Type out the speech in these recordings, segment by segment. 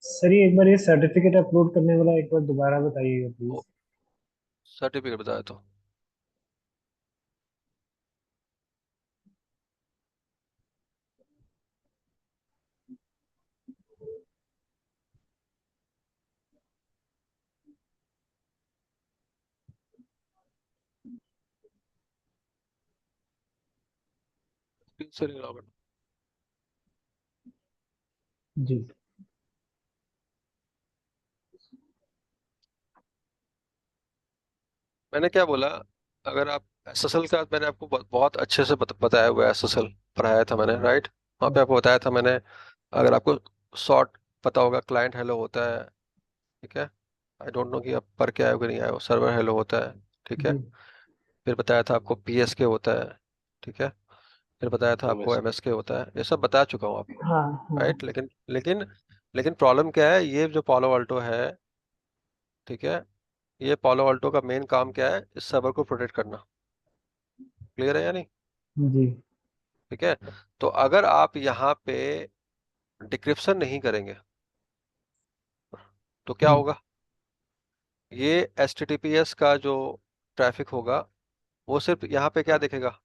Sir ये एक बार ये सर्टिफिकेट अपलोड करने वाला एक बार दोबारा बताइएगा प्लीज। सर्टिफिकेट बताया तो। Screen sharing log in. जी। मैंने क्या बोला, अगर आप एसएसएल का, मैंने आपको बहुत अच्छे से बताया हुआ है, एसएसएल पढ़ाया था मैंने, राइट? वहाँ पे आपको बताया था मैंने। अगर आपको शॉर्ट पता होगा, क्लाइंट हेलो होता है, ठीक है। आई डोंट नो कि आप पढ़ के आए हो कि नहीं आए हो, सर्वर हेलो होता है, ठीक है। जी। फिर बताया था आपको पीएसके होता है, ठीक है। फिर बताया था आपको एमएस। एमएसके होता है, ये सब बता चुका हूँ आपको, हाँ हाँ। राइट। लेकिन लेकिन लेकिन प्रॉब्लम क्या है, ये जो पालो अल्टो है, ठीक है, ये पालो अल्टो का मेन काम क्या है, इस सर्वर को प्रोटेक्ट करना। क्लियर है या नहीं? जी। ठीक है। तो अगर आप यहाँ पे डिक्रिप्शन नहीं करेंगे तो क्या हम्म, होगा, ये एच का जो ट्रैफिक होगा, वो सिर्फ यहाँ पे क्या देखेगा,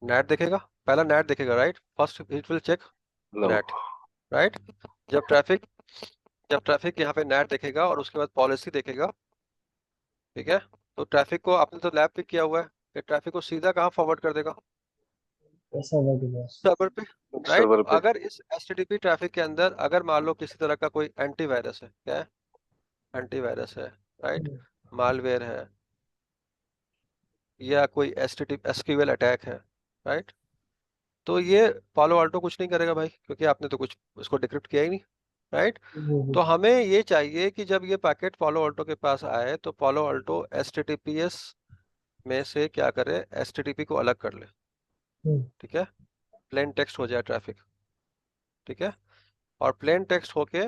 नेट देखेगा। पहला नेट देखेगा, right, first it will check hello. Net, right. जब ट्रैफिक जब ट्रैफिक यहाँ पे नेट देखेगा और उसके बाद पॉलिसी देखेगा, ठीक है। तो ट्रैफिक को आपने तो लैब पिक किया हुआ है, ये ट्रैफिक को सीधा कहाँ फॉरवर्ड कर देगा, ऐसा लग रहा है। सर्वर पे, राइट। सर्वर पे। अगर इस एचटीटीपी ट्रैफिक के अंदर अगर मान लो किसी तरह का कोई एंटीवायरस है, क्या है, एंटीवायरस है, राइट, हम्म, मालवेयर है, या कोई एसक्यूएल अटैक है, राइट, तो ये पालो आल्टो कुछ नहीं करेगा भाई, क्योंकि आपने तो कुछ उसको डिक्रिप्ट किया ही नहीं, राइट। जी जी। तो हमें ये चाहिए कि जब ये पैकेट पालो आल्टो के पास आए तो पालो आल्टो एचटीटीपीएस में से क्या करे, एचटीटीपी को अलग कर ले, हम्म, ठीक है। प्लेन टेक्स्ट हो जाए ट्रैफिक, ठीक है। और प्लेन टेक्स्ट होके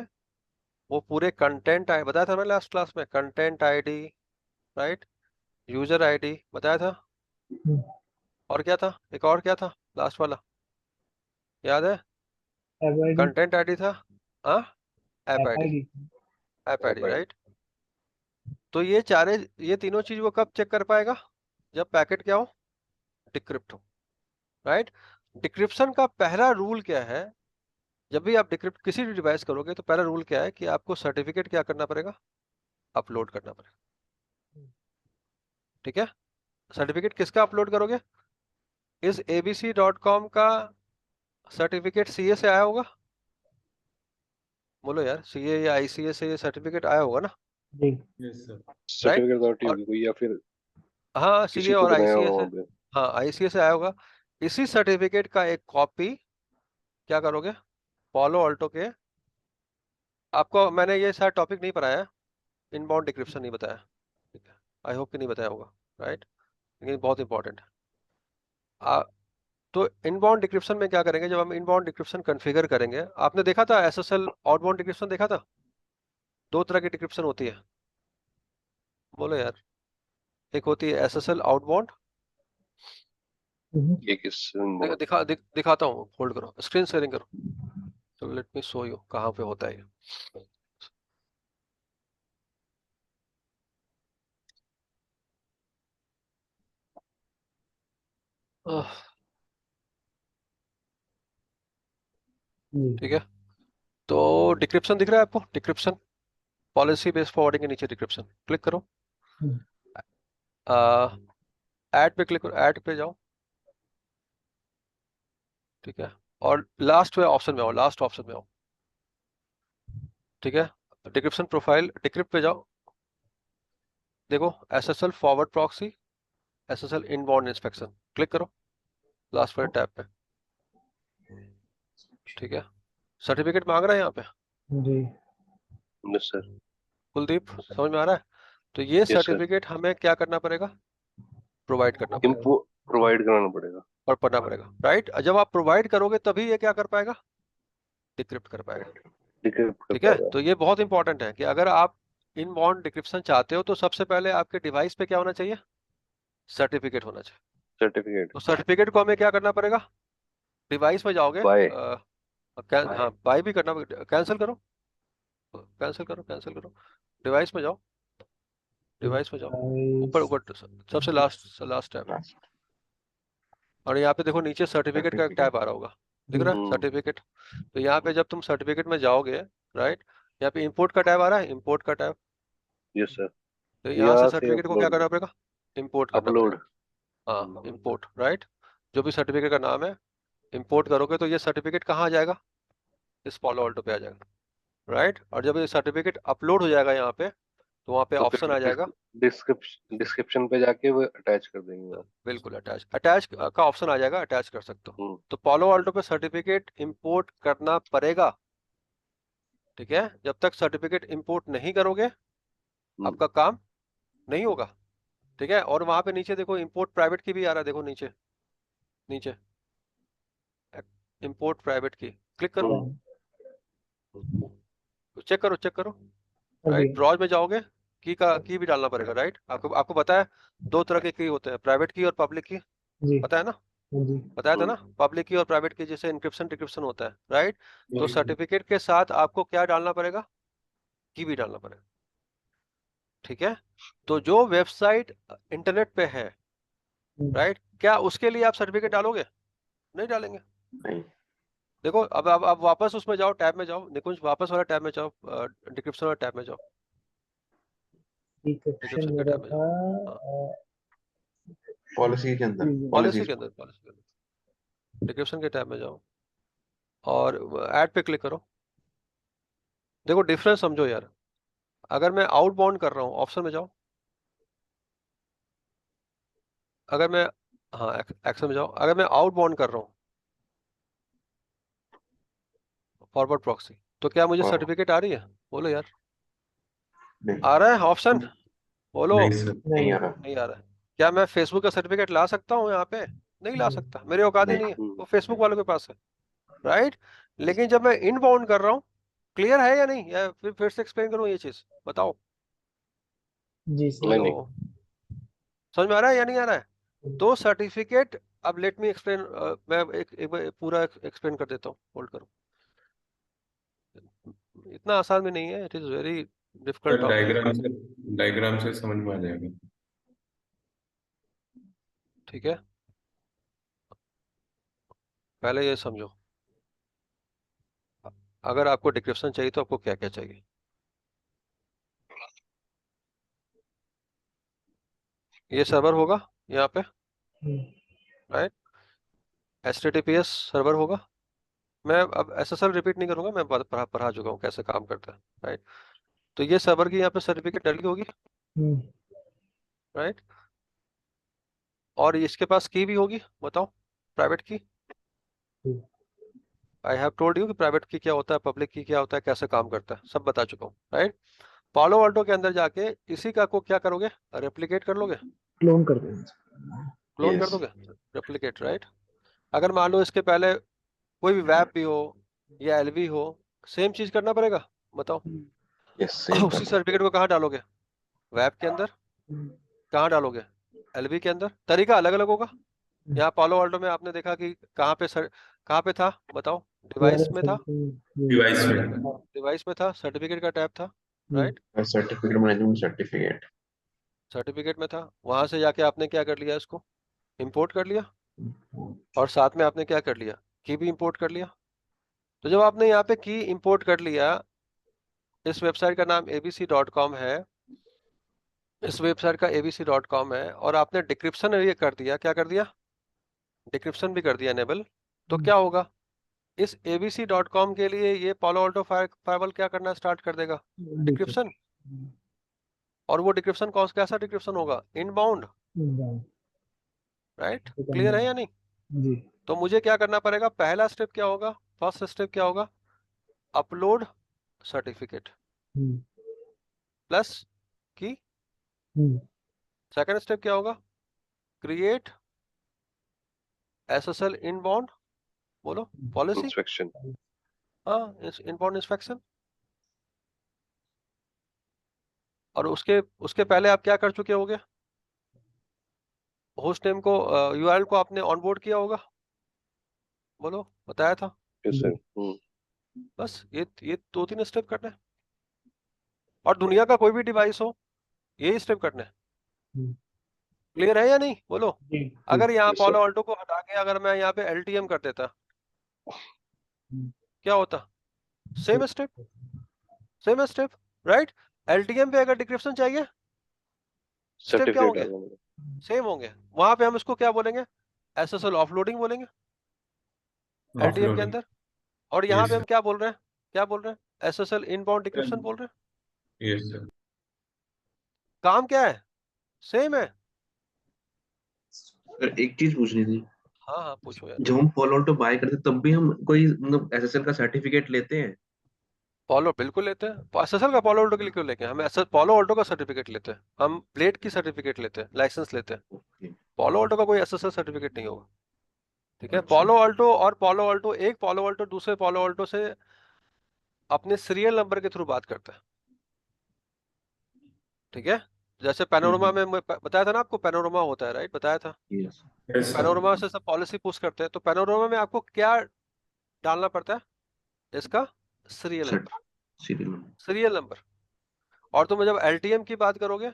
वो पूरे कंटेंट आई बताया था मैंने लास्ट क्लास में, content ID, right, user ID बताया था। हम्म, और क्या था, एक और क्या था लास्ट वाला, याद है? App ID. कंटेंट आईडी था, हाँ, app app ID, ID. App ID, app ID. Right. तो ये तीनों चीज वो कब चेक कर पाएगा, जब पैकेट क्या हो, डिक्रिप्ट हो, राइट। डिक्रिप्शन का पहला रूल क्या है, जब भी आप डिक्रिप्ट किसी भी डिवाइस करोगे तो पहला रूल क्या है कि आपको सर्टिफिकेट क्या करना पड़ेगा, अपलोड करना पड़ेगा, ठीक है। सर्टिफिकेट किसका अपलोड करोगे, इस abc.com का सर्टिफिकेट सीए से आया होगा, बोलो यार, सीए या आईसीए से ये सर्टिफिकेट आया होगा ना, जी। Yes sir. Right. Certificate authority और होगी कोई, या फिर हाँ, सीए किसी को और बनाया आईसीए होगा से, वहाँ पे। हाँ आईसीए से आया होगा। इसी सर्टिफिकेट का एक कॉपी क्या करोगे, पॉलो ऑल्टो के, आपको मैंने ये सारा टॉपिक नहीं पढ़ाया, इनबाउंड डिक्रिप्शन नहीं बताया, ठीक है, आई होप कि नहीं बताया होगा, राइट, लेकिन बहुत इंपॉर्टेंट है। तो इनबाउंड डिक्रिप्शन में क्या करेंगे, जब हम इनबाउंड डिक्रिप्शन कॉन्फ़िगर करेंगे, आपने देखा था एसएसएल आउटबाउंड डिक्रिप्शन देखा था, दो तरह की डिक्रिप्शन होती है, बोलो यार। एक होती है एसएसएल आउटबाउंड, हम्म, ये किस इनबाउंड। दिखाता हूँ, होल्ड करो, स्क्रीन शेयरिंग करो, तो लेट मी शो यू कहाँ पे होता है ये। आह, जी। ठीक है। तो डिक्रिप्शन दिख रहा है आपको, डिक्रिप्शन पॉलिसी बेस्ड फॉरवर्डिंग के नीचे डिक्रिप्शन क्लिक करो, हम्म, ऐड पे क्लिक करो, ऐड पे जाओ, ठीक है। और लास्ट में ऑप्शन में आओ, लास्ट ऑप्शन में आओ, ठीक है। डिक्रिप्शन प्रोफाइल, डिक्रिप्ट पे जाओ, देखो SSL forward proxy, SSL inbound inspection, click करो लास्ट वाले टैब पे, ठीक है। सर्टिफिकेट मांग रहा है यहाँ पे, जी। Yes sir. कुलदीप समझ में आ रहा है? तो ये यस सर। सर्टिफिकेट हमें क्या करना पड़ेगा, प्रोवाइड करना पड़ेगा इनको प्रोवाइड कराना पड़ेगा। और पढ़ना पड़ेगा, राइट। जब आप प्रोवाइड करोगे तभी ये क्या कर पाएगा, डिक्रिप्ट कर पाएगा, डिक्रिप्ट कर ठीक है। पाएगा। तो ये बहुत इंपॉर्टेंट है कि अगर आप इनबाउंड डिक्रिप्शन चाहते हो तो सबसे पहले आपके डिवाइस पे क्या होना चाहिए, सर्टिफिकेट होना चाहिए। सर्टिफिकेट। तो सर्टिफिकेट को हमें क्या करना पड़ेगा, डिवाइस में जाओगे, बाय। हाँ बाय भी करना, कैंसिल करो, कैंसिल करो, कैंसिल करो, डिवाइस में जाओ, डिवाइस में जाओ, ऊपर ऊपर सबसे लास्ट लास्ट टैब, और यहाँ पे देखो नीचे सर्टिफिकेट का एक टैब आ रहा होगा, दिख रहा है हम्म। सर्टिफिकेट। तो यहाँ पे जब तुम सर्टिफिकेट में जाओगे, राइट, यहाँ पे इंपोर्ट का टैब आ रहा है, इंपोर्ट का टैब। Yes sir. तो यहाँ से यहाँ से सर्टिफिकेट को क्या अपलोड करना पड़ेगा, इंपोर्ट करना अपलोड। पड़ेगा। हाँ, इंपोर्ट, राइट, जो भी सर्टिफिकेट का नाम है इंपोर्ट करोगे तो ये सर्टिफिकेट कहाँ आ जाएगा, इस पॉलो ऑल्टो पे आ जाएगा, राइट। और जब ये सर्टिफिकेट अपलोड हो जाएगा यहाँ पे, तो वहाँ पे तो ऑप्शन आ फिर जाएगा, डिस्क्रिप्शन पे जाके वो अटैच कर देंगे आप। बिल्कुल अटैच, अटैच का ऑप्शन आ जाएगा, अटैच कर सकते हो। हम्म। तो पॉलो ऑल्टो पे सर्टिफिकेट इंपोर्ट करना पड़ेगा, ठीक है। जब तक सर्टिफिकेट इंपोर्ट नहीं करोगे आपका काम नहीं होगा, ठीक है। और वहां पे नीचे देखो इंपोर्ट प्राइवेट की भी आ रहा है, देखो नीचे, नीचे इंपोर्ट प्राइवेट की क्लिक करो, चेक करो, चेक करो, राइट। ब्राउज में जाओगे, की भी डालना पड़ेगा, राइट। आपको आपको पता है दो तरह के की होते हैं, प्राइवेट की और पब्लिक की, जी पता है ना, जी बताया था ना, पब्लिक की और प्राइवेट की, जैसे इंक्रिप्शन डिक्रिप्शन होता है, राइट। तो सर्टिफिकेट के साथ आपको क्या डालना पड़ेगा, की भी डालना पड़ेगा, ठीक है। तो जो वेबसाइट इंटरनेट पे है, राइट, क्या उसके लिए आप सर्टिफिकेट डालोगे, नहीं डालेंगे। नहीं। देखो अब वापस उसमें जाओ, टैब में जाओ, निकुंज वापस वाला टैब में जाओ, डिक्रिप्शन वाला टैब में जाओ, डिक्रिप्शन डिक्रिप्शन के मेरा टैब में था। जाओ, हाँ, पॉलिसी के अंदर, पॉलिसी पॉलिसीज के अंदर, पॉलिसी के अंदर डिक्रिप्शन के टैब में जाओ और ऐड पे क्लिक करो। देखो डिफरेंस समझो यार, अगर मैं आउटबाउंड कर रहा हूँ, ऑप्शन में जाओ, अगर मैं, हाँ एक्शन में जाओ, अगर मैं आउटबाउंड कर रहा हूँ फॉरवर्ड प्रॉक्सी, तो क्या मुझे हाँ। सर्टिफिकेट आ रही है, बोलो यार, नहीं आ रहा है ऑप्शन, बोलो। नहीं सर, नहीं आ रहा। नहीं आ रहा है। क्या मैं फेसबुक का सर्टिफिकेट ला सकता हूँ यहाँ पे, नहीं ला सकता, मेरे औकात ही नहीं। नहीं है, वो फेसबुक वालों के पास है, राइट। लेकिन जब मैं इनबाउंड कर रहा हूँ, क्लियर है या नहीं, या फिर से एक्सप्लेन करूँ ये चीज, बताओ। जी सर। नहीं हेलो, नहीं। समझ में आ रहा है या नहीं आ रहा है। तो सर्टिफिकेट, अब लेट मी एक्सप्लेन, मैं एक बार पूरा एक्सप्लेन कर देता हूँ, होल्ड करो। इतना आसान भी नहीं है, इट इज वेरी डिफिकल्ट पर टॉपिक, डायग्राम से समझ में आ जाएगा। ठीक है। पहले ये समझो, अगर आपको डिस्क्रिप्शन चाहिए तो आपको क्या क्या चाहिए, ये सर्वर होगा यहाँ पे, राइट, HTTPS सर्वर होगा। मैं अब SSL रिपीट नहीं करूंगा, मैं पढ़ा चुका हूँ कैसे काम करता है, राइट। तो ये सर्वर की यहाँ पे सर्टिफिकेट डली होगी, राइट, और इसके पास की भी होगी, बताओ, प्राइवेट की। आई हैव टोल्ड यू कि प्राइवेट की क्या होता है, पब्लिक की क्या होता है, कैसे काम करता है, सब बता चुका हूँ, राइट। पालो अल्टो के अंदर जाके इसी का को क्या करोगे, रेप्लिकेट कर लोगे, क्लोन कर देंगे। क्लोन कर यस दोगे, रेप्लिकेट, राइट। अगर मान लो इसके पहले कोई भी वेब भी हो या एलवी हो, सेम चीज करना पड़ेगा, बताओ। यस, सेम उसी करना। सर्टिफिकेट को कहाँ डालोगे, वेब के अंदर, कहाँ डालोगे, एलवी के अंदर, तरीका अलग अलग होगा। यहाँ पालो अल्टो में आपने देखा कि कहाँ पे था, बताओ, डिवाइस में था, डिवाइस में डिवाइस में था, सर्टिफिकेट का टैब था, right, certificate management certificate. Certificate में था। वहां से जाके आपने क्या कर लिया, इसको इंपोर्ट कर लिया, और साथ में आपने क्या कर लिया, की भी इंपोर्ट कर लिया। तो जब आपने यहाँ पे की इंपोर्ट कर लिया, इस वेबसाइट का नाम abc.com है, इस वेबसाइट का abc.com है, और आपने डिक्रिप्शन ये कर दिया, क्या कर दिया, डिक्रिप्शन भी कर दिया एनेबल, तो क्या होगा, इस abc.com के लिए ये पालो अल्टो फायरवॉल क्या करना स्टार्ट कर देगा, डिक्रिप्शन। और वो डिक्रिप्शन कौन कैसा डिक्रिप्शन होगा, इनबाउंड, राइट, क्लियर है या नहीं। जी तो मुझे क्या करना पड़ेगा, पहला स्टेप क्या होगा, फर्स्ट स्टेप क्या होगा, अपलोड सर्टिफिकेट प्लस की। सेकंड स्टेप क्या होगा, क्रिएट SSL इनबाउंड, बोलो, पॉलिसी, इंस्पेक्शन। हाँ, इनबाउंड इंस्पेक्शन। और उसके उसके पहले आप क्या कर चुके होगे, होस्ट नेम को, URL को आपने ऑनबोर्ड किया होगा, बोलो, बताया था। Yes sir. बस ये 2-3 स्टेप करना है, और दुनिया का कोई भी डिवाइस हो, यही स्टेप करने। हम्म। क्लियर है या नहीं, बोलो। जी अगर यहाँ Yes, sir. पॉलो ऑल्टो को हटा के अगर मैं यहाँ पे एलटीएम कर देता, क्या होता? Same step, same step, right. LTM पे अगर डिक्रिप्शन चाहिए, स्टेप क्या सर्टिफिकेट होंगे? सेम होंगे। वहां पे हम इसको क्या बोलेंगे? एसएसएल ऑफलोडिंग बोलेंगे एलटीएम के ऑफलोडिंग। अंदर। और यहाँ यस पे हम सर, क्या बोल रहे हैं? क्या बोल रहे हैं? एसएसएल इनबाउंड डिक्रिप्शन बोल रहे हैं। Yes sir. काम क्या है? सेम है। सर एक चीज पूछनी थी, हाँ हाँ, पूछो यार। जब हम पॉलो ऑल्टो बाय करते हैं तब भी हम कोई मतलब एसएसएल का सर्टिफिकेट लेते हैं? पॉलो बिल्कुल लेते हैं। एसएसएल का पॉलो ऑल्टो के लिए क्यों लेंगे हम? एसएस पॉलो ऑल्टो का सर्टिफिकेट लेते हैं हम, प्लेट की सर्टिफिकेट लेते हैं, लाइसेंस लेते हैं। ओके। पॉलो ऑल्टो का कोई एसएसएल सर्टिफिकेट नहीं होगा। ठीक है। अच्छा। पॉलो ऑल्टो और पॉलो ऑल्टो, एक पॉलो ऑल्टो दूसरे पॉलो ऑल्टो से अपने सीरियल नंबर के थ्रू बात करता है। ठीक है। जैसे पैनोरमा में मैं बताया था ना आपको, पैनोरमा होता है, राइट, बताया था। यस। Yes sir. पैनोरमा से सब पॉलिसी पुश करते हैं, तो पैनोरमा में आपको क्या डालना पड़ता है? इसका serial sir number, serial number. Serial number. और तुम जब एलटीएम की बात करोगे,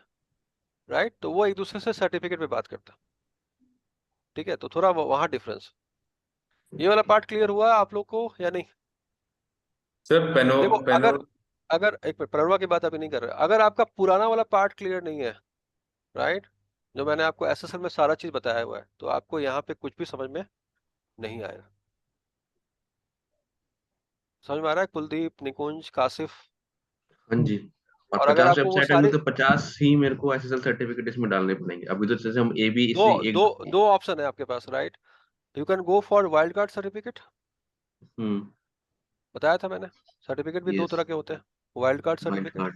राइट, तो वो एक दूसरे से सर्टिफिकेट पे बात करता है। ठीक है, तो थोड़ा वहां डिफरेंस। ये वाला पार्ट क्लियर हुआ आप लोग को या नहीं? सर पेनो देखो, पेनो अगर अगर एक मिनट, पैनोरमा की बात अभी नहीं कर रहे, अगर आपका पुराना वाला पार्ट क्लियर नहीं है, राइट, जो मैंने आपको एसएसएल में सारा चीज बताया हुआ है, तो आपको यहाँ पे कुछ भी समझ में नहीं आएगा। समझ में आ रहा है कुलदीप, निकुंज, कासिफ? हाँ जी। और और अगर 50 आपको वो वेबसाइट होंगी सारी तो 50 ही मेरे को एसएसएल सर्टिफिकेट इसमें डालने पड़ेंगे। अभी तो जैसे हम ए बी दो सी एक। दो दो ऑप्शन है आपके पास, right. You can go for wild card certificate, hmm. बताया था मैंने। सर्टिफिकेट भी दो यस। तरह के होते हैं, wild card wild certificate, card.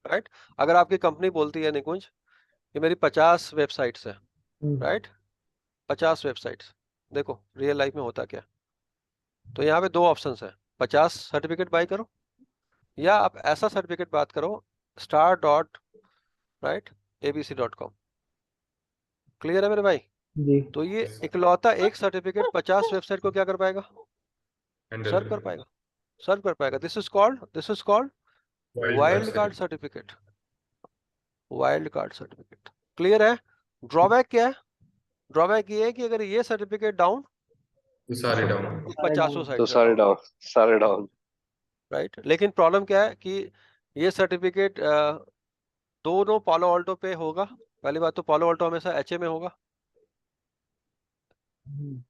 Right. अगर आपकी कंपनी बोलती है निकुंज कि मेरी 50 वेबसाइट्स है, राइट, 50 वेबसाइट्स, देखो रियल लाइफ में होता क्या। तो यहाँ पे दो ऑप्शन है, 50 सर्टिफिकेट बाय करो, या आप ऐसा सर्टिफिकेट बात करो, star dot, right, abc.com। Clear है मेरे भाई? जी तो ये इकलौता एक सर्टिफिकेट 50 वेबसाइट को क्या कर पाएगा? हैंडल सर्व कर पाएगा, सर्व कर पाएगा। This is called wild card certificate, wild card certificate. Clear है? ड्रॉबैक क्या है? ड्रॉबैक ये है कि अगर ये सर्टिफिकेट डाउन, तो सारे डाउन। तो 50 तो साइट से सारे डाउन, डाउन, सारे डाउन। राइट। लेकिन प्रॉब्लम क्या है कि ये सर्टिफिकेट दोनों पालो ऑल्टो पे होगा। पहली बात तो पालो ऑल्टो हमेशा एचए में होगा।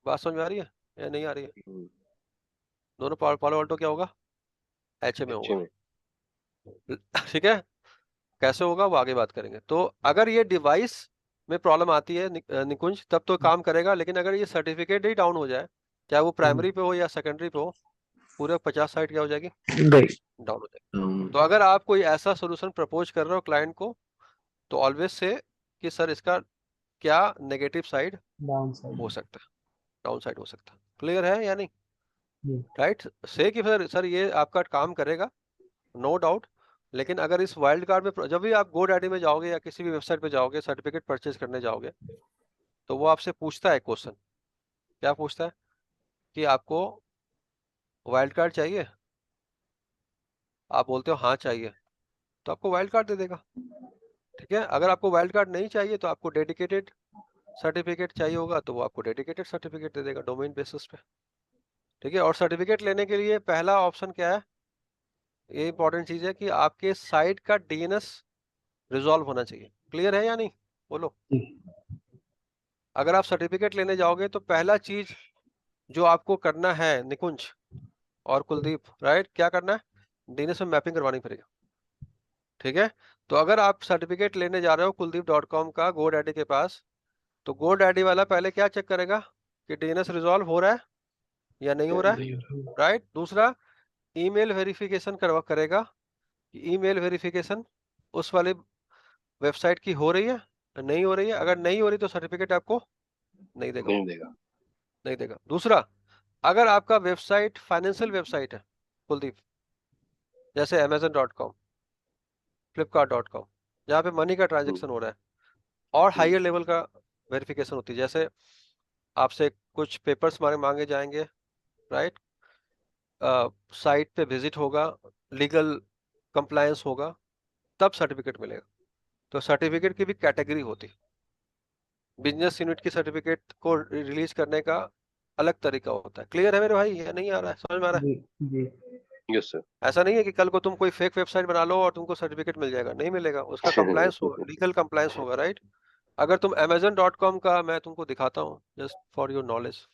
बात समझ में आ रही है या नहीं आ रही है? दोनों पालो ऑल्टो क्या होगा? एचए में अच्छे होगा। में। ठीक है। कैसे होगा वो आगे बात करेंगे। तो अगर ये डिवाइस में प्रॉब्लम आती है निकुंज, तब तो काम करेगा। लेकिन अगर ये सर्टिफिकेट ही डाउन हो जाए, चाहे वो प्राइमरी पे हो या सेकेंडरी पे हो, पूरे 50 साइट क्या हो जाएगी? डाउन हो जाएगी। तो अगर आप कोई ऐसा सोल्यूशन प्रपोज कर रहे हो क्लाइंट को, तो ऑलवेज से कि सर इसका क्या नेगेटिव साइड डाउन साइड। हो सकता है, डाउन साइड हो सकता है। क्लियर है या नहीं? जी। राइट। से कि सर ये आपका काम करेगा, नो डाउट। लेकिन अगर इस वाइल्ड कार्ड में जब भी आप गोडैडी में जाओगे या किसी भी वेबसाइट पे जाओगे, सर्टिफिकेट परचेज करने जाओगे, तो वो आपसे पूछता है क्वेश्चन। क्या पूछता है? कि आपको वाइल्ड कार्ड चाहिए? आप बोलते हो हाँ चाहिए, तो आपको वाइल्ड कार्ड दे देगा। ठीक है। अगर आपको वाइल्ड कार्ड नहीं चाहिए, तो आपको डेडिकेटेड सर्टिफिकेट चाहिए होगा, तो वो आपको डेडिकेटेड सर्टिफिकेट दे देगा डोमेन बेसिस पे। ठीक है। और सर्टिफिकेट लेने के लिए पहला ऑप्शन क्या है? ये इंपॉर्टेंट चीज है कि आपके साइट का डीएनएस रिजॉल्व होना चाहिए। क्लियर है या नहीं, बोलो। अगर आप सर्टिफिकेट लेने जाओगे, तो पहला चीज जो आपको करना है निकुंज और कुलदीप, राइट, क्या करना है? डीएनएस में मैपिंग करवानी पड़ेगी। ठीक है। तो अगर आप सर्टिफिकेट लेने जा रहे हो kuldip.com का GoDaddy के पास, तो GoDaddy वाला पहले क्या चेक करेगा कि डीएनएस रिजॉल्व हो रहा है या नहीं हो रहा है, राइट। दूसरा, ईमेल वेरिफिकेशन करवा करेगा कि ईमेल वेरिफिकेशन उस वाली वेबसाइट की हो रही है, नहीं हो रही है। अगर नहीं हो रही, तो सर्टिफिकेट आपको नहीं देगा, नहीं देगा। नहीं देगा। दूसरा, अगर आपका वेबसाइट फाइनेंशियल वेबसाइट है कुलदीप, जैसे amazon.com, flipkart.com, जहाँ पे मनी का ट्रांजेक्शन हो रहा है, और हायर लेवल का वेरिफिकेशन होती है, जैसे आपसे कुछ पेपर्स मांगे जाएंगे, राइट, साइट पे विजिट होगा, लीगल कंप्लायंस होगा, तब सर्टिफिकेट मिलेगा। तो सर्टिफिकेट की भी कैटेगरी होती है। बिजनेस यूनिट की सर्टिफिकेट को रिलीज करने का अलग तरीका होता है। क्लियर है मेरे भाई या नहीं आ रहा है, समझ में आ रहा है? जी जी यस सर। ऐसा नहीं है कि कल को तुम कोई फेक वेबसाइट बना लो और तुमको सर्टिफिकेट मिल जाएगा, नहीं मिलेगा। उसका कंप्लायंस होगा, लीगल कंप्लायंस होगा, राइट? अगर तुम amazon.com का, मैं तुमको दिखाता हूँ जस्ट फॉर योर नॉलेज।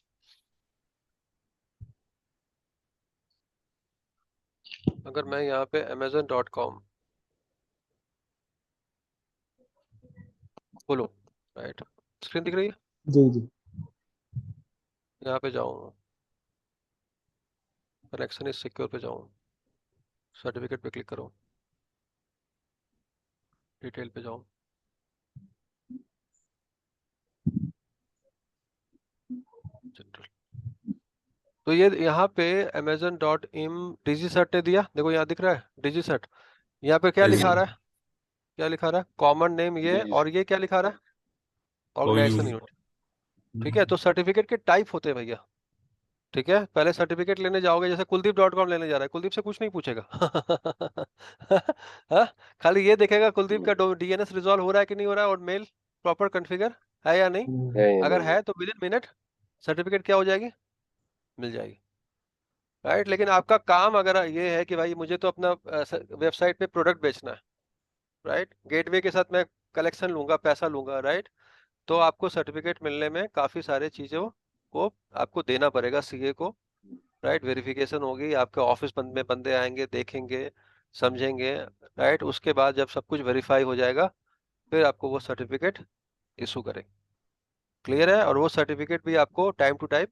अगर मैं यहाँ पे amazon.com बोलो, राइट, स्क्रीन दिख रही है? जी जी यहाँ पे जाऊँ, कनेक्शन इज सिक्योर पे जाऊँ, सर्टिफिकेट पे क्लिक करो, डिटेल पे जाऊँ, जनरल। तो ये यहाँ पे amazon.in DigiCert ने दिया, देखो यहाँ दिख रहा है DigiCert। यहाँ पे क्या लिखा रहा है, क्या लिखा रहा है? कॉमन नेम ये, और ये क्या लिखा रहा है? Organization unit. ठीक है, तो सर्टिफिकेट के टाइप होते हैं भैया। ठीक है, पहले सर्टिफिकेट लेने जाओगे, जैसे कुलदीप.com लेने जा रहा है, कुलदीप से कुछ नहीं पूछेगा। हाँ? खाली ये देखेगा कुलदीप का DNS रिजॉल्व हो रहा है कि नहीं हो रहा है, और मेल प्रॉपर कॉन्फ़िगर है या नहीं। है या अगर नहीं है तो विद इन मिनट सर्टिफिकेट क्या हो जाएगी, मिल जाएगी, राइट? लेकिन आपका काम अगर ये है कि भाई मुझे तो अपना वेबसाइट पे प्रोडक्ट बेचना है, राइट, गेटवे के साथ मैं कलेक्शन लूंगा, पैसा लूंगा, राइट, तो आपको सर्टिफिकेट मिलने में काफी सारे चीजों को आपको देना पड़ेगा सीए को, राइट? वेरिफिकेशन होगी, आपके ऑफिस में बंदे आएंगे, देखेंगे, समझेंगे, राइट? उसके बाद जब सब कुछ वेरीफाई हो जाएगा, फिर आपको वो सर्टिफिकेट इशू करेंगे। क्लियर है? और वो सर्टिफिकेट भी आपको टाइम टू टाइम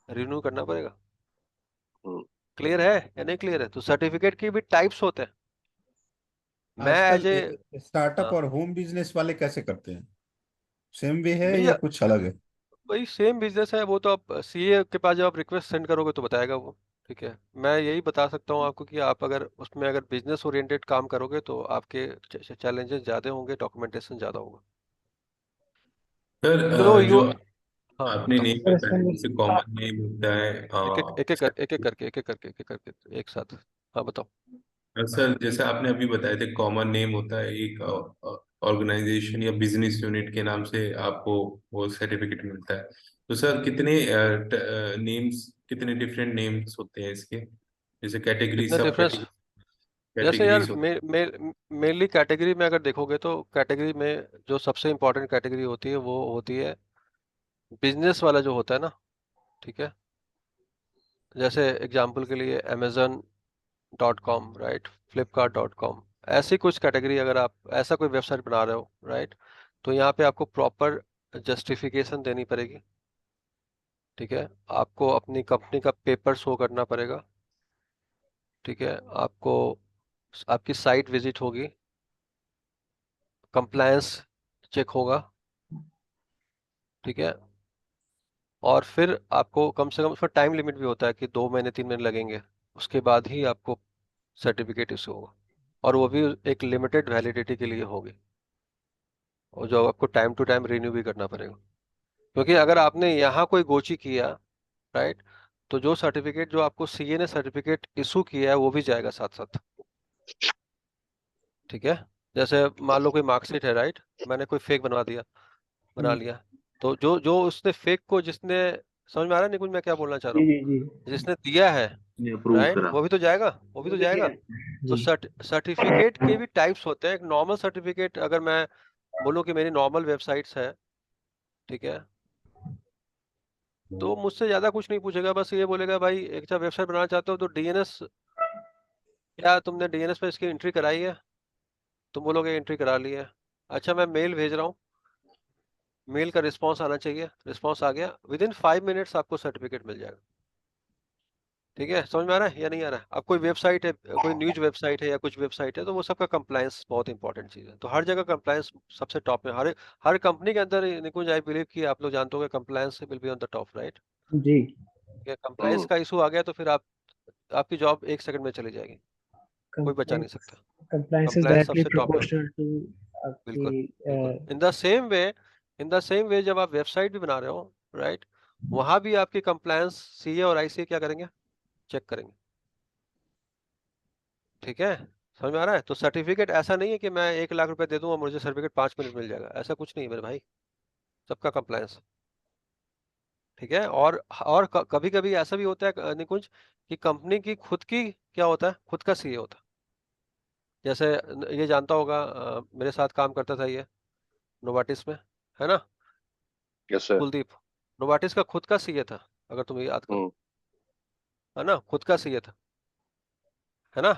रिन्यू करना पड़ेगा। हम्म, क्लियर है या नहीं क्लियर है? तो सर्टिफिकेट की भी टाइप्स होते हैं। मैं आजकल एज ए, स्टार्टअप और होम बिजनेस वाले कैसे करते हैं? सेम वे है या भैया कुछ अलग है? वही सेम बिजनेस है वो, तो आप सीए के पास जब आप रिक्वेस्ट सेंड करोगे तो बताएगा वो। ठीक है, मैं यही बता सकता हूँ आपको कि आप अगर उसमें अगर बिजनेस ओरिएंटेड काम करोगे तो आपके चैलेंजेस ज़्यादा होंगे, डॉक्यूमेंटेशन ज़्यादा होगा। सर चलो जो यू, हाँ आपने बताओ, नेम सर बताया इसमें जैसे कॉमन नेम होता है एक एक करके एक साथ, हाँ बताओ। सर जैसे आपने अभी बताए थे कॉमन नेम होता है एक ऑर्गेनाइजेशन या बिजनेस यूनिट के नाम से आपको वो सर्टिफिकेट मिलता है। तो सर कितने नेम्स, कितने डिफरेंट नेम्स होते हैं इसके, जैसे कैटेगरी, कितने सब डिफरेंस? कैटेगरी, जैसे यार कैटेगरीज होती मेनली कैटेगरी में अगर देखोगे तो कैटेगरी में जो सबसे इंपॉर्टेंट कैटेगरी होती है वो होती है बिजनेस वाला जो होता है ना। ठीक है, जैसे एग्जांपल के लिए amazon.com, राइट, flipkart.com, ऐसी कुछ कैटेगरी अगर आप ऐसा कोई वेबसाइट बना रहे हो, राइट, तो यहाँ पे आपको प्रॉपर जस्टिफिकेशन देनी पड़ेगी। ठीक है, आपको अपनी कंपनी का पेपर शो करना पड़ेगा। ठीक है, आपको आपकी साइट विजिट होगी, कंप्लायंस चेक होगा। ठीक है, और फिर आपको कम से कम उसका टाइम लिमिट भी होता है कि 2 महीने 3 महीने लगेंगे, उसके बाद ही आपको सर्टिफिकेट इशू होगा, और वो भी एक लिमिटेड वैलिडिटी के लिए होगी, और जो आपको टाइम टू टाइम रिन्यू भी करना पड़ेगा। क्योंकि अगर आपने यहाँ कोई गोची किया, राइट, तो जो सर्टिफिकेट जो आपको सीए ने सर्टिफिकेट इशू किया है वो भी जाएगा साथ साथ। ठीक है, जैसे मान लो कोई मार्कशीट है, राइट, मैंने कोई फेक बना लिया, तो जो जो उसने फेक को जिसने, समझ में आ रहा है निकुंज मैं क्या बोलना चाह रहा जी हूँ? जी जी जिसने दिया है, है, अप्रूव राइट, करा। वो भी तो जाएगा, वो भी तो जाएगा। तो जी सर्टिफिकेट के भी टाइप्स होते हैं। एक नॉर्मल सर्टिफिकेट, अगर मैं बोलूँ कि मेरी नॉर्मल वेबसाइट्स है, ठीक है, तो मुझसे ज्यादा कुछ नहीं पूछेगा, बस ये बोलेगा भाई एक जब वेबसाइट बनाना चाहते हो तो डीएनएस, क्या तुमने डीएनएस पे इसकी एंट्री कराई है? तुम बोलोगे एंट्री करा ली है। अच्छा, मैं मेल भेज रहा हूँ, मेल का रिस्पांस आना चाहिए, रिस्पांस आ गया, विद इन 5 मिनट्स आपको सर्टिफिकेट मिल जाएगा। ठीक है, समझ में आ रहा है या नहीं आ रहा है? अब कोई वेबसाइट है, कोई न्यूज वेबसाइट है या कुछ वेबसाइट है, तो वो सबका कंप्लायंस बहुत इंपॉर्टेंट चीज़ है। तो हर जगह कंप्लायंस सबसे टॉप में, हर कंपनी के अंदर निकुंज, आई बिलीव कि आप लोग जानते हो compliance will be on the top, right? जी कंप्लायंस का इशू आ गया तो फिर आप, आपकी जॉब 1 सेकंड में चली जाएगी, कोई बचा नहीं सकता। कंप्लायंस इज कंप्लायंस डायरेक्टली सबसे टॉप पे, प्रोपोर्शनल टू बिल्कुल आपकी बिल्कुल। इन द सेम वे जब आप वेबसाइट भी बना रहे हो, राइट, वहां भी आपकी कंप्लायंस सीए और आईसीए क्या करेंगे, चेक करेंगे। ठीक है, समझ में आ रहा है? तो सर्टिफिकेट ऐसा नहीं है कि मैं 1 लाख रुपए दे दूं और मुझे सर्टिफिकेट 5 मिनट मिल जाएगा, ऐसा कुछ नहीं है मेरे भाई। सबका कंप्लायंस, ठीक है। और कभी कभी ऐसा भी होता है निकुंज, कि कंपनी की खुद की क्या होता है, खुद का सीए होता है। जैसे ये जानता होगा, मेरे साथ काम करता था ये नोवाटिस में, है ना, यस सर। कुलदीप। नोवाटिस का खुद का सीए था, अगर तुम याद करो, हम्म। है ना, खुद का सीए था, है ना।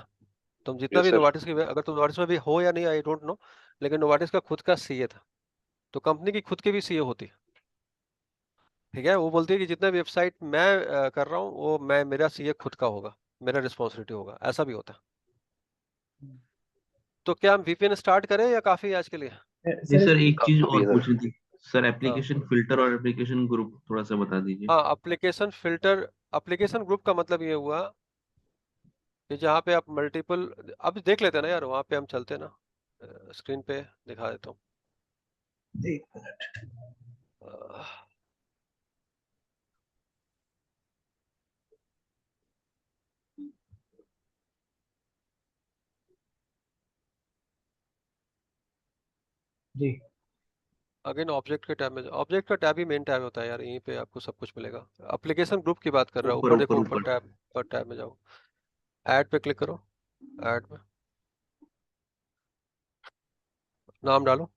तुम जितना यस भी सर। नोवाटिस की, अगर तुम नोवाटिस में भी हो या नहीं, आई डोंट नो, लेकिन नोवाटिस का खुद का सीए था। तो कंपनी की खुद की भी सीए होती है, ठीक है। वो बोलती है कि जितने वेबसाइट मैं कर रहा हूँ वो मैं, मेरा सीए खुद का होगा, मेरा रिस्पॉन्सिबिलिटी होगा, ऐसा भी होता है। तो क्या हम वीपीएन स्टार्ट करें या काफी है आज के लिए? जी सर सर, एक चीज काफी और है सर। पूछनी थी सर, हाँ एप्लीकेशन फिल्टर और एप्लीकेशन ग्रुप थोड़ा सा बता दीजिए। हाँ, एप्लीकेशन फिल्टर, एप्लीकेशन ग्रुप का मतलब ये हुआ कि जहाँ पे आप मल्टीपल, अब देख लेते हैं ना यार, वहाँ पे हम चलते हैं ना, स्क्रीन पे दिखा देता हूँ। एक मिनट। अह, जी अगेन ऑब्जेक्ट के टैब में, ऑब्जेक्ट का टैब ही मेन टैब होता है यार, यहीं पे आपको सब कुछ मिलेगा। एप्लीकेशन ग्रुप की बात कर रहा हूँ, ऊपर ऊपर ऊपर देखो, ऊपर ऊपर। टैब, ऊपर टैब में जाओ, ऐड पे क्लिक करो, ऐड में नाम डालो,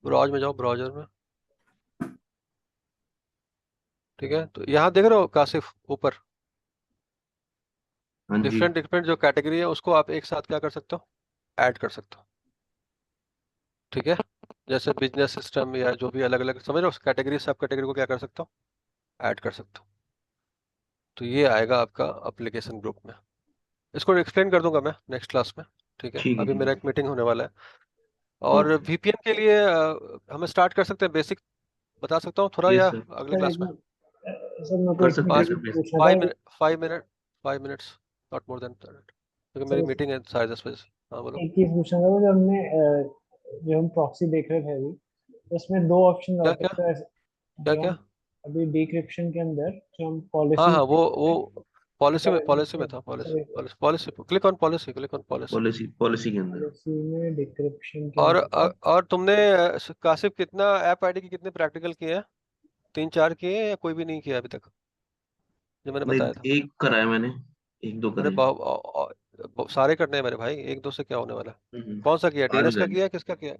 ब्राउज में जाओ, ब्राउजर में, ठीक है। तो यहाँ देख रहे हो काशिफ, ऊपर हाँ जी। डिफरेंट डिफरेंट जो कैटेगरी है उसको आप एक साथ क्या कर सकते हो, ऐड कर सकते हो, ठीक है। जैसे बिजनेस सिस्टम या जो भी अलग अलग, समझ रहे हो, कैटेगरी, सब कैटेगरी को क्या कर सकते हो, ऐड कर सकते हो। तो ये आएगा आपका एप्लीकेशन ग्रुप में। इसको एक्सप्लेन कर दूंगा मैं नेक्स्ट क्लास में, ठीक है। ठीक है अभी ठीक मेरा है। एक मीटिंग होने वाला है। और ओके। वीपीएन के लिए हमें स्टार्ट कर सकते हैं, बेसिक बता सकता हूँ थोड़ा, यस या सर, अगले सर क्लास एक में? मिनट, सर मेरे को कर एक सकते हैं पाँच सर मिनट बेसिक। पूछना था। 5 minute, 5 minute, 5 minutes, not more than that, क्योंकि मेरी सर मीटिंग है 10:30 बजे से। हाँ बोलो। एक चीज पूछना था, जो हमने जो हम प्रॉक्सी देख रहे थे अभी, तो उसमें दो ऑप्शन क्या आते क्या हैं। क्या जो क्या? हम अभी डिक्रिप्शन के अंदर जो हम हाँ पॉलिसी हाँ, देख रहे थे, वो पॉलिसी में, पॉलिसी में था, sir policy, policy, policy, click on policy, click on policy. Policy policy के अंदर। पॉलिसी में डिक्रिप्शन के और अंदर और तुमने कासिफ कितना ऐप आईडी की कितने प्रैक्टिकल किए हैं? 3-4 किए हैं या कोई भी नहीं किया अभी तक, जो मैंने नहीं, बताया था? एक कराया मैंने, एक दो अरे करे हैं। सारे करने हैं मेरे भाई, एक दो से क्या होने वाला है? कौन सा किया, आज हो डीएनएस का जाएंगे। किया है, किसका किया है?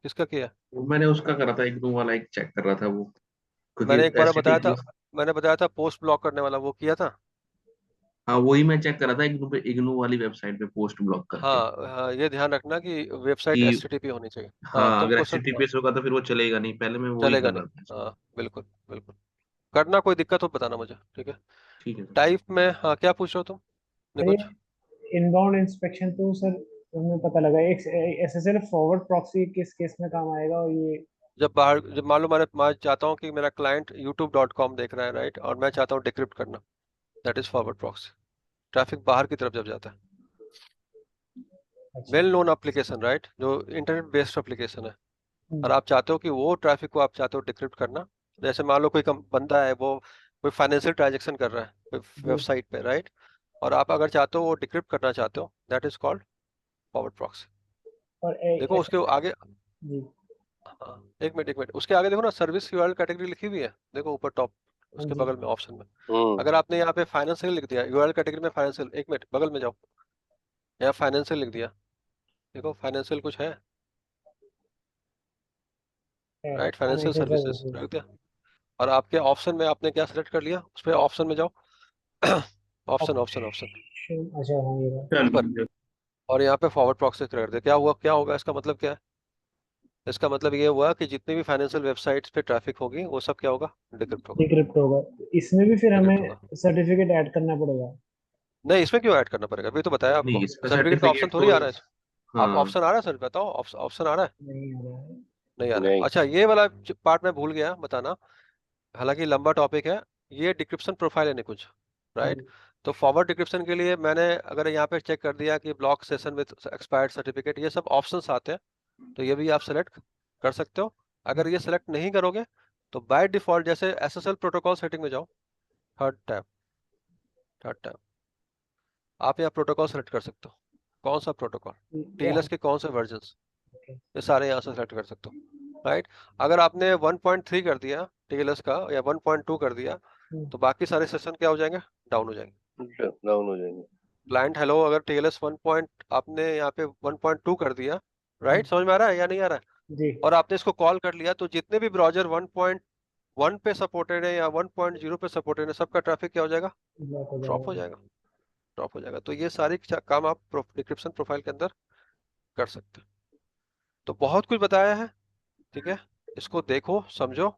किसका किया है? वो मैंने उसका करा था, एक दो वाला एक चेक कर रहा था वो, क्योंकि मैंने एक बार बताया था, एसटीटीपी। मैंने बताया था पोस्ट ब्लॉक करने वाला, वो किया था? हाँ वही मैं चेक कर रहा था, इग्नू पे, इग्नू वाली वेबसाइट पे पोस्ट ब्लॉक करके हाँ हाँ, ये ध्यान रखना कि वेबसाइट कि एचटीटीपी होनी चाहिए। हाँ हाँ तुम अगर क्वेश्चन, एचटीटीपीएस होगा तो फिर वो चलेगा नहीं, पहले मैं वही चलेगा कर नहीं। रहा था इसमें। हाँ बिल्कुल बिल्कुल, करना, कोई दिक्कत हो बताना मुझे, ठीक है। ठीक है सर। टाइप में, हाँ क्या पूछ रहे हो तुम सर ये निकुंज? इनबाउंड इंस्पेक्शन तो सर हमें पता लगा, एक एसएसएल फॉरवर्ड प्रॉक्सी किस केस में काम आएगा, और ये जब बाहर, जब मान लो मैं चाहता हूँ कि मेरा क्लाइंट youtube.com देख रहा है, राइट, और मैं चाहता हूँ डिक्रिप्ट करना, that is forward proxy. Traffic बाहर की तरफ जब जाता है, अच्छा। वेल नोन एप्लीकेशन, राइट, जो इंटरनेट बेस्ड एप्लीकेशन है, और हम्म, आप चाहते हो कि वो ट्रैफिक को आप चाहते हो डिक्रिप्ट करना। जैसे मान लो कोई बंदा है, वो कोई फाइनेंशियल ट्रांजेक्शन कर रहा है कोई जी। वेबसाइट पे, राइट, और आप अगर चाहते हो वो डिक्रिप्ट करना चाहते हो, that is called forward proxy. और देखो उसके आगे, जी। हाँ, एक मिनट एक मिनट, उसके आगे देखो ना, सर्विस यूआरएल कैटेगरी लिखी हुई है, देखो ऊपर टॉप, हाँ उसके जी। बगल में ऑप्शन में। हम्म। अगर आपने यहाँ पे फाइनेंशियल लिख दिया यूआरएल कैटेगरी में, फाइनेंशियल, एक मिनट बगल में जाओ, यहाँ फाइनेंशियल लिख दिया, देखो फाइनेंशियल कुछ है, राइट, हाँ नहीं फाइनेंशियल सर, सर्विसेज सर रख दिया। और आपके ऑप्शन में आपने क्या सेलेक्ट कर लिया, उस पर ऑप्शन में जाओ, ऑप्शन ऑप्शन ऑप्शन ऑप्शन, अच्छा हाँ ये बात। ऊपर, और यहाँ पे फॉरवर्ड प्रॉक्सी कर दे। क्या हुआ, क्या होगा, इसका मतलब क्या है? इसका मतलब ये हुआ कि जितनी भी फाइनेंशियल वेबसाइट्स पे ट्रैफिक होगी वो सब क्या होगा, डिक्रिप्ट होगा, डिक्रिप्ट होगा, इसमें भी फिर हमें डिक्रिप्ट होगा। सर्टिफिकेट ऐड करना पड़ेगा? नहीं, इसमें क्यों ऐड करना पड़ेगा, अभी तो बताया नहीं आपको, इसका सर्टिफिकेट का ऑप्शन सर्टिफिकेट थोड़ी तो, आ रहा है। आप हाँ ऑप्शन आ रहा है सर, बताओ, ऑप्शन आ रहा है? नहीं आ रहा है। नहीं आ रहा है, नहीं। अच्छा ये वाला पार्ट मैं भूल गया बताना, हालांकि लंबा टॉपिक है। ये डिक्रिप्शन प्रोफाइल है नहीं कुछ, राइट। जी। तो फॉरवर्ड डिक्रिप्शन के लिए मैंने अगर यहाँ पे चेक कर दिया कि block session with expired certificate, ये सब ऑप्शंस आते हैं, तो ये भी आप सेलेक्ट कर सकते हो। अगर ये सेलेक्ट नहीं करोगे तो बाय डिफॉल्ट, जैसे एसएसएल प्रोटोकॉल सेटिंग में जाओ, थर्ड टैब, थर्ड टाइम। आप यहाँ प्रोटोकॉल सेलेक्ट कर सकते हो, कौन सा प्रोटोकॉल, टीएलएस के कौन से वर्जन्स, ये सारे यहाँ से सेलेक्ट कर सकते हो, राइट। अगर आपने 1.3 कर दिया टीएलएस का या 1.2 कर दिया तो बाकी सारे सेशन क्या हो जाएंगे, डाउन हो जाएंगे। डाउन हो जाएंगे। क्लाइंट हेलो अगर टीएलएस 1. आपने यहाँ पे 1.2 कर दिया, राइट, समझ में आ रहा है या नहीं आ रहा है, जी और आपने इसको कॉल कर लिया तो जितने भी ब्राउजर 1.1 पे सपोर्टेड है या 1.0 पे सपोर्टेड है सबका ट्रैफिक क्या हो जाएगा, ब्लॉक हो ड्रॉप हो जाएगा, ड्रॉप हो जाएगा। तो ये सारी काम आप डिस्क्रिप्शन प्रोफाइल के अंदर कर सकते हैं। तो बहुत कुछ बताया है, ठीक है, इसको देखो समझो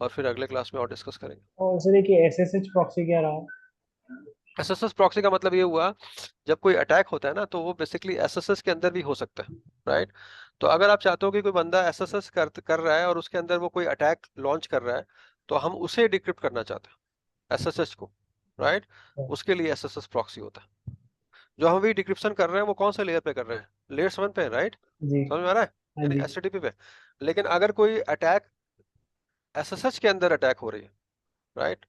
और फिर अगले क्लास में और डिस्कस करेंगे। और सर देखिए एसएसएच प्रॉक्सी क्या रहा? एसएसएस प्रॉक्सी का मतलब ये हुआ जब कोई अटैक होता है ना तो वो बेसिकली एसएसएस के अंदर भी हो सकता है, राइट। तो अगर आप चाहते हो कि कोई बंदा एसएसएस कर रहा है और उसके अंदर वो कोई अटैक लॉन्च कर रहा है तो हम उसे डिक्रिप्ट करना चाहते हैं एसएसएस को, राइट। उसके लिए एसएसएस प्रॉक्सी होता है। जो हम भी डिक्रिप्शन कर रहे हैं वो कौन से लेयर पे कर रहे हैं, लेयर 7 पे, राइट, जी समझ में आ रहा है, हाँ यानी जी एचटीटीपी पे। लेकिन अगर कोई अटैक एसएसएच के अंदर अटैक हो रही है, राइट,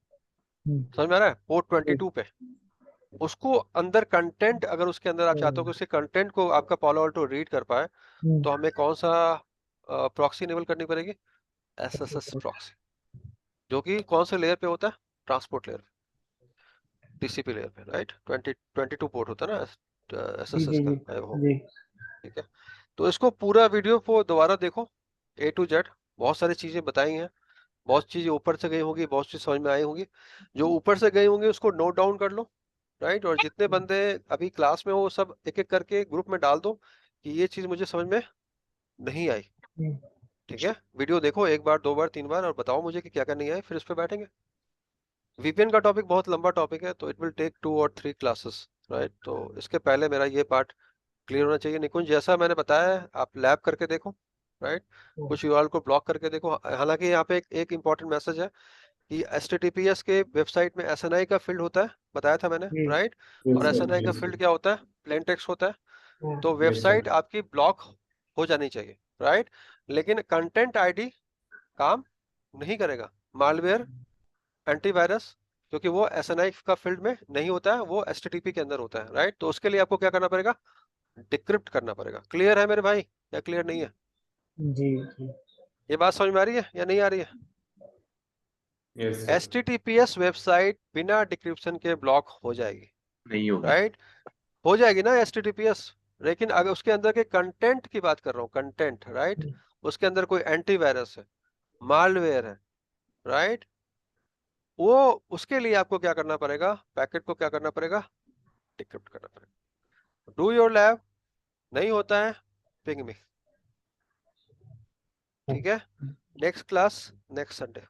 समझ में आ रहा है, पोर्ट 22 पे, उसको अंदर कंटेंट अगर उसके अंदर आप चाहते हो कि उसके कंटेंट को आपका पालो अल्टो रीड कर पाए तो हमें कौन सा प्रॉक्सी इनेबल करनी पड़ेगी, एसएसएस प्रॉक्सी, जो कि कौन से लेयर पे होता है, ट्रांसपोर्ट लेयर, टीसीपी लेयर पे, राइट। 22 पोर्ट होता है ना जी एसएसएस जी का, वो, जी ठीक है। तो इसको पूरा वीडियो को दोबारा देखो A to Z, बहुत सारी चीजें बताई हैं, बहुत चीजें ऊपर से गई होगी, बहुत चीज समझ में आई होगी, जो ऊपर से गई होंगी उसको नोट डाउन कर लो, राइट। और जितने बंदे अभी क्लास में हो सब एक एक करके ग्रुप में डाल दो कि ये चीज मुझे समझ में नहीं आई, ठीक है। वीडियो देखो एक बार, दो बार, तीन बार और बताओ मुझे कि क्या क्या नहीं आई, फिर इस पे बैठेंगे। वीपीएन का टॉपिक बहुत लंबा टॉपिक है तो इट विल टेक 2 और 3 क्लासेस, राइट। तो इसके पहले मेरा ये पार्ट क्लियर होना चाहिए। निकुंज जैसा मैंने बताया है आप लैब करके देखो, राइट, कुछ यूआरएल को ब्लॉक करके देखो। हालांकि यहाँ पे एक इंपॉर्टेंट मैसेज है कि HTTPS के वेबसाइट में SNI का फील्ड होता है, बताया था मैंने, राइट। और SNI का फील्ड क्या होता है, प्लेन टेक्स्ट होता है। तो वेबसाइट आपकी ब्लॉक हो जानी चाहिए, राइट, लेकिन कंटेंट आईडी काम नहीं करेगा, मालवेयर, एंटीवायरस, क्योंकि वो SNI का फील्ड में नहीं होता है, वो HTTP के अंदर होता है, राइट। तो उसके लिए आपको क्या करना पड़ेगा, डिक्रिप्ट करना पड़ेगा। क्लियर है मेरे भाई या क्लियर नहीं है, जी जी ये बात समझ में आ रही है या नहीं आ रही है? Yes sir. HTTPS वेबसाइट बिना डिक्रिप्शन के ब्लॉक हो जाएगी, नहीं होगी। राइट, हो जाएगी ना HTTPS, लेकिन अगर उसके अंदर के कंटेंट की बात कर रहा हूँ, कंटेंट, राइट, उसके अंदर कोई एंटीवायरस है, मालवेयर है, राइट, वो उसके लिए आपको क्या करना पड़ेगा, पैकेट को क्या करना पड़ेगा, डिक्रिप्ट करना पड़ेगा। डू योर लैब, नहीं होता है पिंग मी, ठीक है। Next class next Sunday.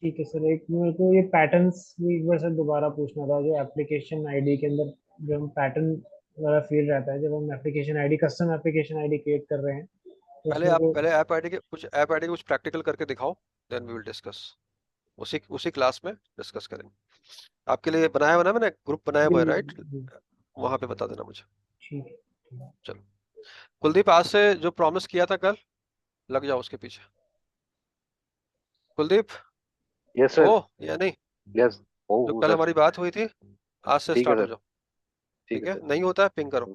ठीक है सर। एक मेरे को ये पैटर्न्स भी एक बार सर दोबारा पूछना था, जो एप्लीकेशन आईडी के अंदर जो हम पैटर्न वाला फील्ड रहता है, जब हम application ID custom application ID create कर रहे हैं तो पहले उसमें आप को पहले ऐप आईडी के कुछ प्रैक्टिकल करके दिखाओ, देन वी विल डिस्कस, उसी क्लास में डिस्कस करेंगे। आपके लिए बनाया हुआ ना मैंने, ग्रुप बनाया हुआ है, राइट, जी, वहां पे बता देना मुझे। ठीक है। चलो कुलदीप, आज से जो प्रॉमिस किया था कल लग जाओ उसके पीछे। Kuldeep yes sir. हो या नहीं, यस जो कल सर। हमारी बात हुई थी आज से ठीक है स्टार्ट हो सर। जाओ, ठीक ठीक है है, सर। नहीं होता है पिंग करो।